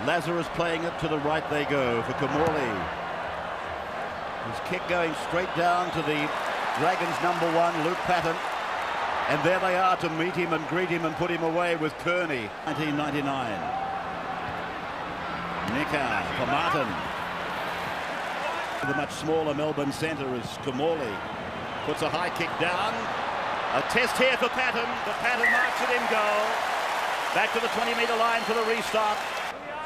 Lazarus playing it to the right they go for Kimmorley. His kick going straight down to the Dragons' #1, Luke Patton. And there they are to meet him and greet him and put him away with Kearney. 1999. Nicker for Martin. The much smaller Melbourne centre is Kimmorley. Puts a high kick down. A test here for Patton, but Patton marks it in goal. Back to the 20-metre line for the restart.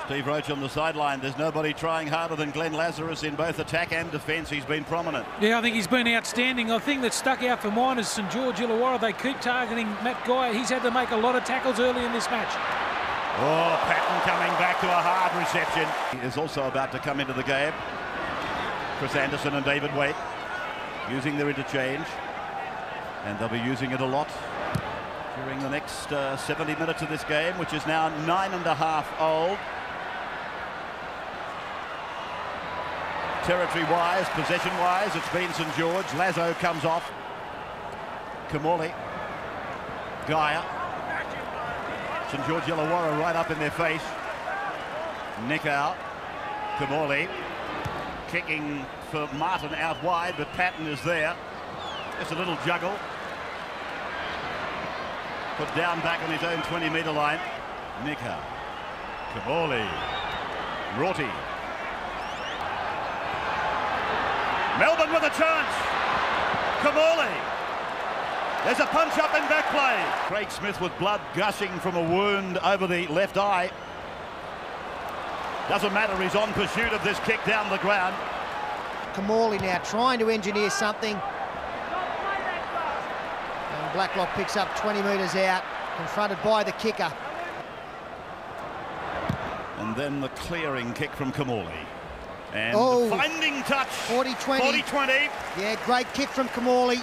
Steve Roach on the sideline. There's nobody trying harder than Glenn Lazarus in both attack and defence. He's been prominent. Yeah, I think he's been outstanding. I think that stuck out for mine is St George Illawarra. They keep targeting Matt Guy. He's had to make a lot of tackles early in this match. Oh, Patton coming back to a hard reception. He is also about to come into the game. Chris Anderson and David Waite using their interchange. And they'll be using it a lot during the next 70 minutes of this game, which is now 9.5 old. Territory-wise, possession-wise, it's been St George. Lazo comes off. Kimmorley. Gaia. St George Illawarra right up in their face. Nick out. Kimmorley. Kicking for Martin out wide, but Patton is there. Just a little juggle. Put down back on his own 20-metre line. Nicker. Kimmorley. Rorty. Melbourne with a chance. Kimmorley. There's a punch up in back play. Craig Smith with blood gushing from a wound over the left eye. Doesn't matter, he's on pursuit of this kick down the ground. Kimmorley now trying to engineer something. And Blacklock picks up 20 metres out, confronted by the kicker. And then the clearing kick from Kimmorley. And the finding touch. 40-20. 40-20. Yeah, great kick from Kimmorley.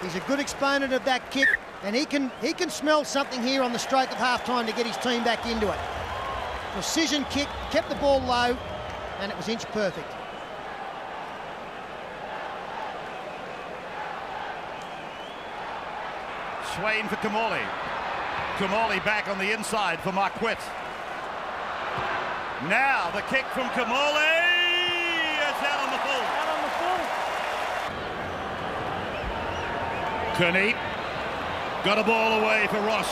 He's a good exponent of that kick, and he can smell something here on the stroke of half-time to get his team back into it. Precision kick, kept the ball low, and it was inch perfect. Swain for Kimmorley. Kimmorley back on the inside for Marquette. Now the kick from Kimmorley. It's out on the full. Out on the full. Kearney got a ball away for Ross.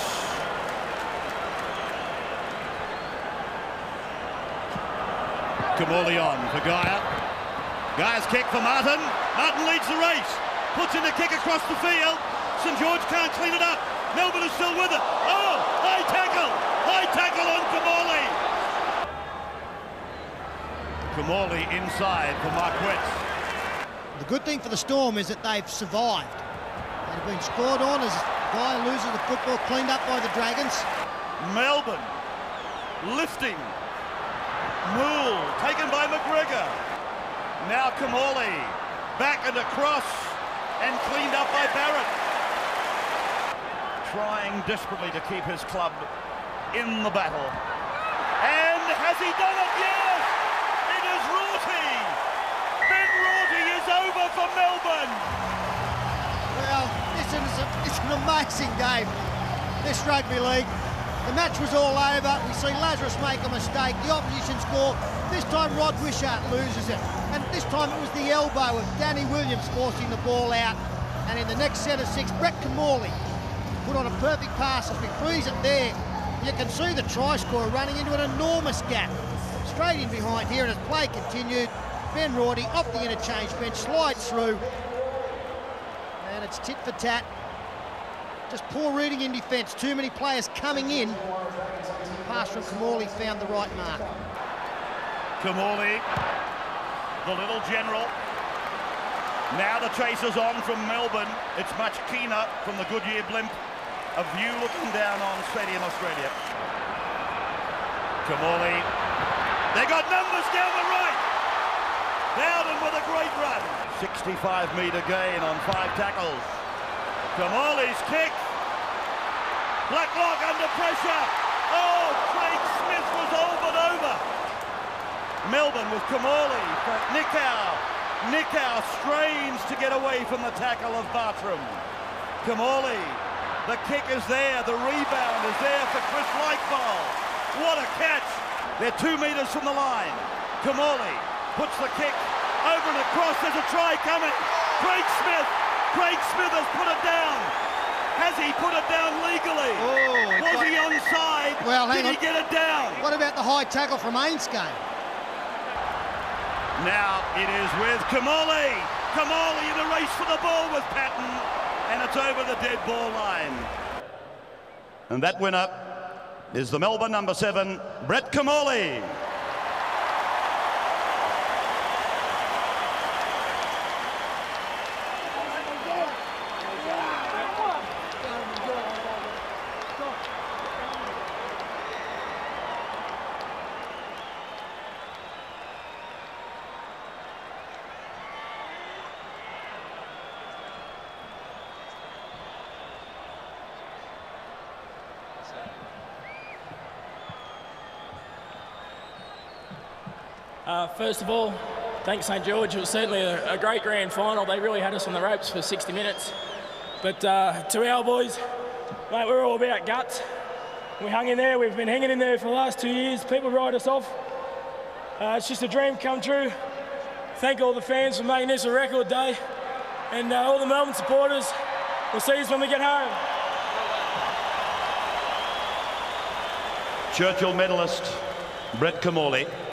Kimmorley on for Gaia. Gaia's kick for Martin. Martin leads the race. Puts in the kick across the field. St George can't clean it up. Melbourne is still with it. Oh, high tackle. High tackle on Kimmorley. Kimmorley inside for Marquette. The good thing for the Storm is that they've survived. They've been scored on as Guy loses the football, cleaned up by the Dragons. Melbourne lifting. Moole taken by McGregor. Now Kimmorley back and across and cleaned up by Barrett. Trying desperately to keep his club in the battle. And has he done it? Yes! It is Rorty! Ben Rorty is over for Melbourne! Well, it's an amazing game, this rugby league. The match was all over. We see Lazarus make a mistake, the opposition score. This time Rod Wishart loses it. And this time it was the elbow of Danny Williams forcing the ball out. And in the next set of 6, Brett Kimmorley put on a perfect pass as we freeze it there. You can see the try scorer running into an enormous gap. Straight in behind here, and as play continued, Ben Rorty off the interchange bench, slides through. And it's tit for tat. Just poor reading in defence, too many players coming in. Pass from Kimmorley found the right mark. Kimmorley, the little general. Now the chase is on from Melbourne. It's much keener from the Goodyear blimp. A view looking down on Stadium Australia. Kimmorley. They got numbers down the right. Bowden with a great run. 65-metre gain on 5 tackles. Kimmorley's kick. Blacklock under pressure. Oh, Craig Smith was all but over. Melbourne with Kimmorley. Nicker strains to get away from the tackle of Bartram. Kimmorley. The kick is there. The rebound is there for Chris Lightball. What a catch. They're 2 metres from the line. Kimmorley puts the kick over and across. There's a try coming. Craig Smith has put it down. Has he put it down legally? Oh, was he onside? Well, did he get it down? What about the high tackle from Ainskane? Now it is with Kimmorley. Kimmorley in a race for the ball with Patton, and it's over the dead ball line. And that winner is the Melbourne number 7, Brett Kimmorley. First of all, thanks St George. It was certainly a great grand final. They really had us on the ropes for 60 minutes. But to our boys, mate, we're all about guts. We hung in there. We've been hanging in there for the last 2 years. People write us off. It's just a dream come true. Thank all the fans for making this a record day. And all the Melbourne supporters, we'll see us when we get home. Churchill medalist Brett Kimmorley.